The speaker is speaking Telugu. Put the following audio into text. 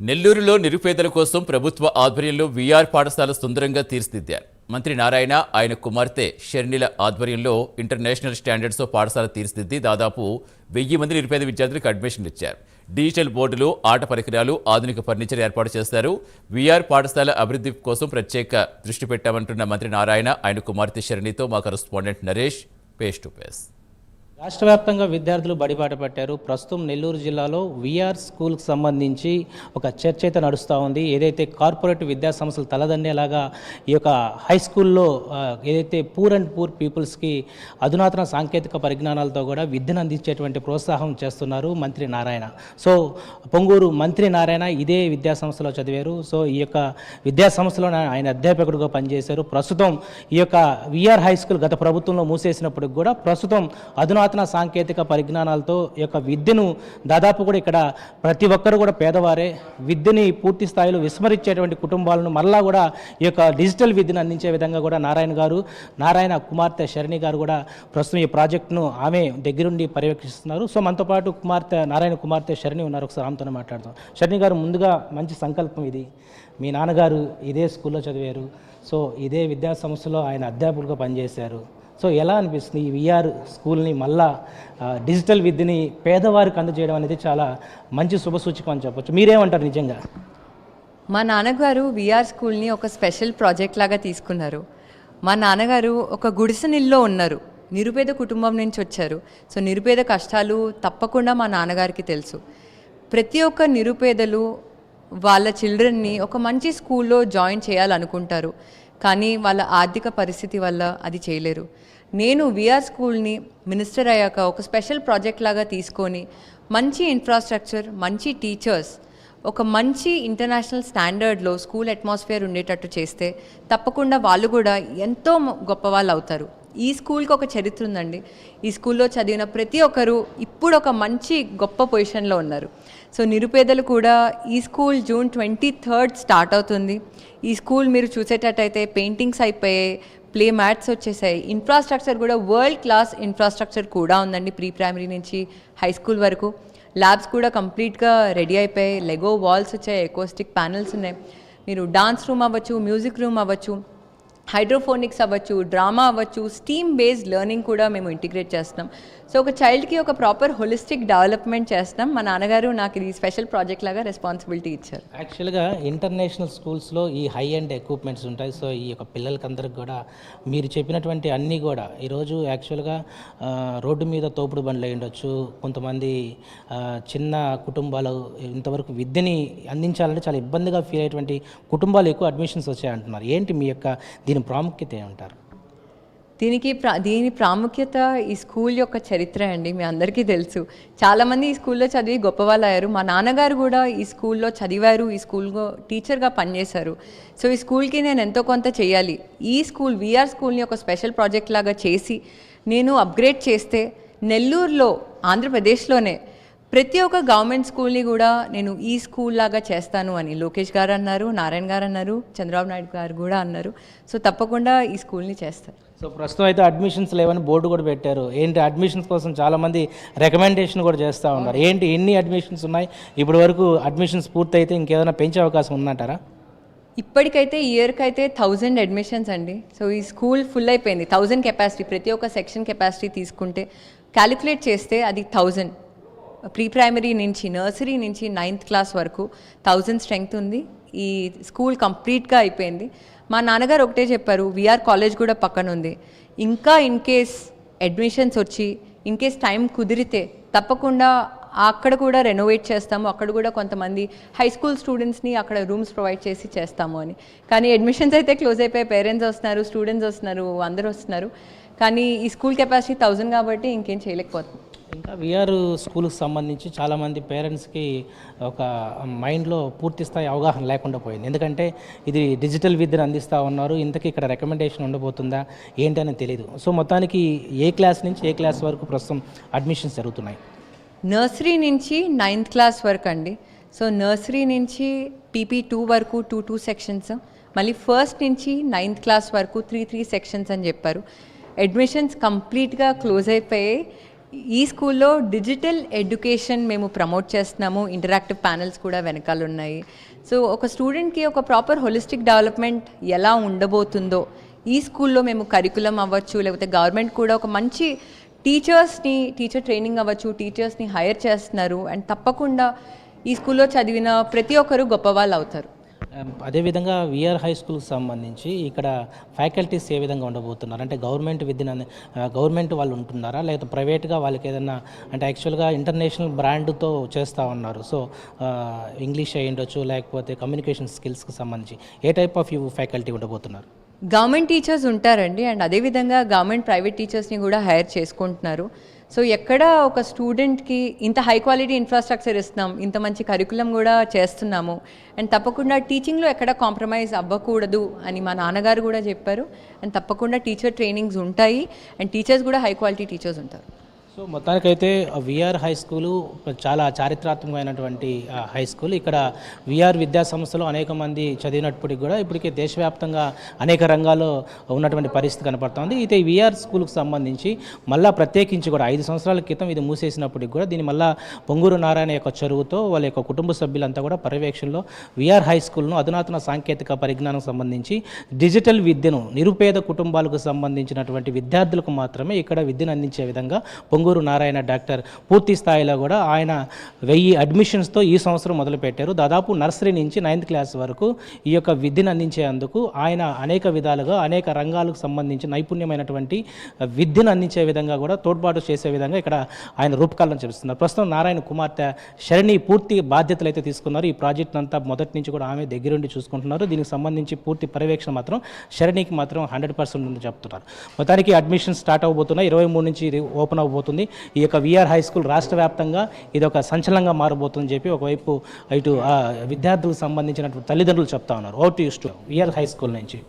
నెల్లూరులో నిరుపేదల కోసం ప్రభుత్వ ఆధ్వర్యంలో వీఆర్ పాఠశాల సుందరంగా తీర్చిదిద్దారు. మంత్రి నారాయణ, ఆయన కుమార్తె షర్నిల ఆధ్వర్యంలో ఇంటర్నేషనల్ స్టాండర్డ్స్తో పాఠశాల తీర్చిదిద్ది దాదాపు 1000 మంది నిరుపేద విద్యార్థులకు అడ్మిషన్లు ఇచ్చారు. డిజిటల్ బోర్డులు, ఆట పరికరాలు, ఆధునిక ఫర్నిచర్ ఏర్పాటు చేశారు. వీఆర్ పాఠశాల అభివృద్ధి కోసం ప్రత్యేక దృష్టి పెట్టామంటున్న మంత్రి నారాయణ, ఆయన కుమార్తె షర్నితో మా correspondent Naresh face to face. రాష్ట్ర వ్యాప్తంగా విద్యార్థులు బడిబాట పట్టారు. ప్రస్తుతం నెల్లూరు జిల్లాలో వీఆర్ స్కూల్కి సంబంధించి ఒక చర్చ అయితే నడుస్తూ ఉంది. ఏదైతే కార్పొరేట్ విద్యా సంస్థలు తలదన్నేలాగా ఈ యొక్క హై స్కూల్లో ఏదైతే పూర్ అండ్ పూర్ పీపుల్స్కి అధునాతన సాంకేతిక పరిజ్ఞానాలతో కూడా విద్యను అందించేటువంటి ప్రోత్సాహం చేస్తున్నారు మంత్రి నారాయణ. సో పొంగూరు మంత్రి నారాయణ ఇదే విద్యా సంస్థలో చదివారు. సో ఈ యొక్క విద్యా సంస్థలో ఆయన అధ్యాపకుడిగా పనిచేశారు. ప్రస్తుతం ఈ యొక్క వీఆర్ హై స్కూల్ గత ప్రభుత్వంలో మూసేసినప్పటికి కూడా ప్రస్తుతం అధునాతన సాంకేతిక పరిజ్ఞానాలతో ఈ యొక్క విద్యను దాదాపు కూడా ఇక్కడ ప్రతి ఒక్కరు కూడా పేదవారే విద్యని పూర్తి స్థాయిలో విస్మరించేటువంటి కుటుంబాలను మరలా కూడా ఈ యొక్క డిజిటల్ విద్యను అందించే విధంగా కూడా నారాయణ కుమార్తె షర్ని గారు కూడా ప్రస్తుతం ఈ ప్రాజెక్టును ఆమె దగ్గరుండి పర్యవేక్షిస్తున్నారు. సో మనతో పాటు నారాయణ కుమార్తె షర్ని ఉన్నారు. ఒకసారి ఆమెతోనే మాట్లాడతాం. షర్ని గారు, ముందుగా మంచి సంకల్పం ఇది. మీ నాన్నగారు ఇదే స్కూల్లో చదివారు. సో ఇదే విద్యా సంస్థలో ఆయన అధ్యాపకులుగా పనిచేశారు. సో ఎలా అనిపిస్తుంది ఈ వీఆర్ స్కూల్ని మళ్ళా డిజిటల్ విద్యని పేదవారికి అందజేయడం అనేది చాలా మంచి శుభసూచకం అని చెప్పొచ్చు. మీరేమంటారు నిజంగా? మా నాన్నగారు వీఆర్ స్కూల్ని ఒక స్పెషల్ ప్రాజెక్ట్ లాగా తీసుకున్నారు. మా నాన్నగారు ఒక గుడిసెనిల్లో ఉన్నారు, నిరుపేద కుటుంబం నుంచి వచ్చారు. సో నిరుపేద కష్టాలు తప్పకుండా మా నాన్నగారికి తెలుసు. ప్రతి ఒక్క నిరుపేదలు వాళ్ళ చిల్డ్రన్ని ఒక మంచి స్కూల్లో జాయిన్ చేయాలనుకుంటారు, కానీ వాళ్ళ ఆర్థిక పరిస్థితి వల్ల అది చేయలేరు. నేను వీఆర్ స్కూల్ని మినిస్టర్ అయ్యాక ఒక స్పెషల్ ప్రాజెక్ట్ లాగా తీసుకొని మంచి ఇన్ఫ్రాస్ట్రక్చర్, మంచి టీచర్స్, ఒక మంచి ఇంటర్నేషనల్ స్టాండర్డ్లో స్కూల్ అట్మాస్ఫియర్ ఉండేటట్టు చేస్తే తప్పకుండా వాళ్ళు కూడా ఎంతో గొప్ప వాళ్ళు అవుతారు. ఈ స్కూల్కి ఒక చరిత్ర ఉందండి. ఈ స్కూల్లో చదివిన ప్రతి ఒక్కరు ఇప్పుడు ఒక మంచి గొప్ప పొజిషన్లో ఉన్నారు. సో నిరుపేదలు కూడా ఈ స్కూల్ June 23rd స్టార్ట్ అవుతుంది. ఈ స్కూల్ మీరు చూసేటట్టయితే పెయింటింగ్స్ అయిపోయాయి, ప్లే మ్యాట్స్ వచ్చేసాయి, ఇన్ఫ్రాస్ట్రక్చర్ కూడా వరల్డ్ క్లాస్ ఇన్ఫ్రాస్ట్రక్చర్ కూడా ఉందండి. ప్రీ ప్రైమరీ నుంచి హై స్కూల్ వరకు ల్యాబ్స్ కూడా కంప్లీట్గా రెడీ అయిపోయాయి. లెగో వాల్స్ వచ్చాయి, ఎకోస్టిక్ ప్యానల్స్ ఉన్నాయి. మీరు డాన్స్ రూమ్ అవ్వచ్చు, మ్యూజిక్ రూమ్ అవ్వచ్చు, హైడ్రోఫోనిక్స్ అవ్వచ్చు, డ్రామా అవ్వచ్చు, స్టీమ్ బేస్డ్ లెర్నింగ్ కూడా మేము ఇంటిగ్రేట్ చేస్తున్నాం. సో ఒక చైల్డ్కి ఒక ప్రాపర్ హోలిస్టిక్ డెవలప్మెంట్ చేస్తున్నాం. మా నాన్నగారు నాకు ఇది స్పెషల్ ప్రాజెక్ట్ లాగా రెస్పాన్సిబిలిటీ ఇచ్చారు. యాక్చువల్గా ఇంటర్నేషనల్ స్కూల్స్లో ఈ హై అండ్ ఎక్విప్మెంట్స్ ఉంటాయి. సో ఈ యొక్క పిల్లలకందరికి కూడా మీరు చెప్పినటువంటి అన్నీ కూడా ఈరోజు యాక్చువల్గా రోడ్డు మీద తోపుడు బండ్లు ఉండొచ్చు, కొంతమంది చిన్న కుటుంబాలు ఇంతవరకు విద్యని అందించాలంటే చాలా ఇబ్బందిగా ఫీల్ అయ్యేటువంటి కుటుంబాలు ఎక్కువ అడ్మిషన్స్ వచ్చాయంటున్నారు. ఏంటి మీ యొక్క దీని ప్రాముఖ్యత ఏమంటారు? దీని ప్రాముఖ్యత ఈ స్కూల్ యొక్క చరిత్ర అండి. మీ అందరికీ తెలుసు, చాలామంది ఈ స్కూల్లో చదివి గొప్పవాళ్ళు అయ్యారు. మా నాన్నగారు కూడా ఈ స్కూల్లో చదివారు, ఈ స్కూల్లో టీచర్గా పనిచేశారు. సో ఈ స్కూల్కి నేను ఎంతో కొంత చేయాలి. ఈ స్కూల్ వీఆర్ స్కూల్ని ఒక స్పెషల్ ప్రాజెక్ట్ లాగా చేసి నేను అప్గ్రేడ్ చేస్తే నెల్లూరులో, ఆంధ్రప్రదేశ్లోనే ప్రతి ఒక్క గవర్నమెంట్ స్కూల్ని కూడా నేను ఈ స్కూల్ లాగా చేస్తాను అని లోకేష్ గారు అన్నారు, నారాయణ గారు అన్నారు, చంద్రబాబు నాయుడు గారు కూడా అన్నారు. సో తప్పకుండా ఈ స్కూల్ని చేస్తారు. సో ప్రస్తుతం అయితే అడ్మిషన్స్ లేవని బోర్డు కూడా పెట్టారు. ఏంటి అడ్మిషన్స్ కోసం చాలామంది రికమెండేషన్ కూడా చేస్తూ ఉన్నారు. ఏంటి ఎన్ని అడ్మిషన్స్ ఉన్నాయి ఇప్పటి వరకు? అడ్మిషన్స్ పూర్తయితే ఇంకేదైనా పెంచే అవకాశం ఉందంటారా? ఇప్పటికైతే ఇయర్కి అయితే 1000 అడ్మిషన్స్ అండి. సో ఈ స్కూల్ ఫుల్ అయిపోయింది. 1000 కెపాసిటీ, ప్రతి ఒక్క సెక్షన్ కెపాసిటీ తీసుకుంటే క్యాలిక్యులేట్ చేస్తే అది 1000. ప్రీ ప్రైమరీ నుంచి, నర్సరీ నుంచి 9th క్లాస్ వరకు 1000 స్ట్రెంగ్త్ ఉంది. ఈ స్కూల్ కంప్లీట్గా అయిపోయింది. మా నాన్నగారు ఒకటే చెప్పారు, వీఆర్ కాలేజ్ కూడా పక్కన ఉంది, ఇంకా ఇన్ కేస్ అడ్మిషన్స్ వచ్చి ఇన్ కేస్ టైం కుదిరితే తప్పకుండా అక్కడ కూడా రెనోవేట్ చేస్తాము, అక్కడ కూడా కొంతమంది హై స్కూల్ స్టూడెంట్స్ని అక్కడ రూమ్స్ ప్రొవైడ్ చేసి చేస్తాము అని. కానీ అడ్మిషన్స్ అయితే క్లోజ్ అయిపోయి, పేరెంట్స్ వస్తున్నారు, స్టూడెంట్స్ వస్తున్నారు, అందరూ వస్తున్నారు. కానీ ఈ స్కూల్ కెపాసిటీ 1000 కాబట్టి ఇంకేం చేయలేకపోతుంది. ఇంకా వీఆర్ స్కూల్కి సంబంధించి చాలామంది పేరెంట్స్కి ఒక మైండ్లో పూర్తి స్థాయి అవగాహన లేకుండా పోయింది. ఎందుకంటే ఇది డిజిటల్ విద్యను అందిస్తూ ఉన్నారు, ఇంతకీ ఇక్కడ రికమెండేషన్ ఉండబోతుందా ఏంటి అని తెలియదు. సో మొత్తానికి ఏ క్లాస్ నుంచి ఏ క్లాస్ వరకు ప్రస్తుతం అడ్మిషన్స్ జరుగుతున్నాయి? నర్సరీ నుంచి 9th క్లాస్ వరకు అండి. సో నర్సరీ నుంచి PP2 వరకు 2 సెక్షన్స్, మళ్ళీ ఫస్ట్ నుంచి 9th క్లాస్ వరకు 3 సెక్షన్స్ అని చెప్పారు. అడ్మిషన్స్ కంప్లీట్గా క్లోజ్ అయిపోయాయి. ఈ స్కూల్లో డిజిటల్ ఎడ్యుకేషన్ మేము ప్రమోట్ చేస్తున్నాము, ఇంటరాక్టివ్ ప్యానెల్స్ కూడా వెనకాల ఉన్నాయి. సో ఒక స్టూడెంట్కి ఒక ప్రాపర్ హోలిస్టిక్ డెవలప్మెంట్ ఎలా ఉండబోతుందో ఈ స్కూల్లో మేము కరికులం అవ్వచ్చు, లేకపోతే గవర్నమెంట్ కూడా ఒక మంచి టీచర్ ట్రైనింగ్ అవ్వచ్చు, టీచర్స్ని హైర్ చేస్తున్నారు. అండ్ తప్పకుండా ఈ స్కూల్లో చదివిన ప్రతి ఒక్కరు గొప్పవాళ్ళు అవుతారు. అదేవిధంగా విఆర్ హై స్కూల్కి సంబంధించి ఇక్కడ ఫ్యాకల్టీస్ ఏ విధంగా ఉండబోతున్నారు? అంటే గవర్నమెంట్ వాళ్ళు ఉంటున్నారా, లేకపోతే ప్రైవేట్గా వాళ్ళకి ఏదైనా, అంటే యాక్చువల్గా ఇంటర్నేషనల్ బ్రాండ్తో చేస్తూ ఉన్నారు. సో ఇంగ్లీష్ అయి ఉండొచ్చు, లేకపోతే కమ్యూనికేషన్ స్కిల్స్కి సంబంధించి ఏ టైప్ ఆఫ్ ఫ్యాకల్టీ ఉండబోతున్నారు? గవర్నమెంట్ టీచర్స్ ఉంటారండి, అండ్ అదేవిధంగా గవర్నమెంట్ ప్రైవేట్ టీచర్స్ని కూడా హైర్ చేసుకుంటున్నారు. సో ఎక్కడ ఒక స్టూడెంట్కి ఇంత హై క్వాలిటీ ఇన్ఫ్రాస్ట్రక్చర్ ఇస్తున్నాం, ఇంత మంచి కరికులం కూడా చేస్తున్నాము, అండ్ తప్పకుండా టీచింగ్లో ఎక్కడ కాంప్రమైజ్ అవ్వకూడదు అని మా నాన్నగారు కూడా చెప్పారు. అండ్ తప్పకుండా టీచర్ ట్రైనింగ్స్ ఉంటాయి, అండ్ టీచర్స్ కూడా హై క్వాలిటీ టీచర్స్ ఉంటారు. సో మొత్తానికైతే విఆర్ హై స్కూలు చాలా చారిత్రాత్మకమైనటువంటి హై స్కూల్. ఇక్కడ విఆర్ విద్యా సంస్థలో అనేక మంది చదివినప్పటికీ కూడా ఇప్పటికే దేశవ్యాప్తంగా అనేక రంగాల్లో ఉన్నటువంటి పరిస్థితి కనపడుతుంది. అయితే ఈ విఆర్ స్కూల్కి సంబంధించి మళ్ళీ ప్రత్యేకించి కూడా 5 సంవత్సరాల క్రితం ఇది మూసేసినప్పటికి కూడా దీన్ని మళ్ళీ పొంగూరు నారాయణ యొక్క చొరవతో వాళ్ళ యొక్క కుటుంబ సభ్యులంతా కూడా పర్యవేక్షణలో విఆర్ హై స్కూల్ను అధునాతన సాంకేతిక పరిజ్ఞానం సంబంధించి డిజిటల్ విద్యను నిరుపేద కుటుంబాలకు సంబంధించినటువంటి విద్యార్థులకు మాత్రమే ఇక్కడ విద్యను అందించే విధంగా పొంగూరు నారాయణ డాక్టర్ పూర్తి స్థాయిలో కూడా ఆయన 1000 అడ్మిషన్స్తో ఈ సంవత్సరం మొదలుపెట్టారు. దాదాపు నర్సరీ నుంచి 9th క్లాస్ వరకు ఈ యొక్క విద్యను అందించేందుకు ఆయన అనేక విధాలుగా అనేక రంగాలకు సంబంధించి నైపుణ్యమైనటువంటి విద్యను అందించే విధంగా కూడా తోడ్పాటు చేసే విధంగా ఇక్కడ ఆయన రూపకల్పన చేస్తున్నారు. ప్రస్తుతం నారాయణ కుమార్తె శరణి పూర్తి బాధ్యతలు అయితే తీసుకున్నారు. ఈ ప్రాజెక్ట్ అంతా మొదటి నుంచి కూడా ఆమె దగ్గరుండి చూసుకుంటున్నారు. దీనికి సంబంధించి పూర్తి పర్యవేక్షణ మాత్రం శరణికి మాత్రం 100% ఉందని చెప్తున్నారు. మొత్తానికి అడ్మిషన్ స్టార్ట్ అవబోతున్నాయి. 23 నుంచి ఇది ఓపెన్ అవబోతుంది. ఈ యొక్క విఆర్ హై స్కూల్ రాష్ట్ర వ్యాప్తంగా ఇది ఒక సంచలనంగా మారబోతుందని చెప్పి ఒకవైపు ఇటు విద్యార్థులకు సంబంధించినటువంటి తల్లిదండ్రులు చెప్తా ఉన్నారు. ఓటు విఆర్ హై స్కూల్ నుంచి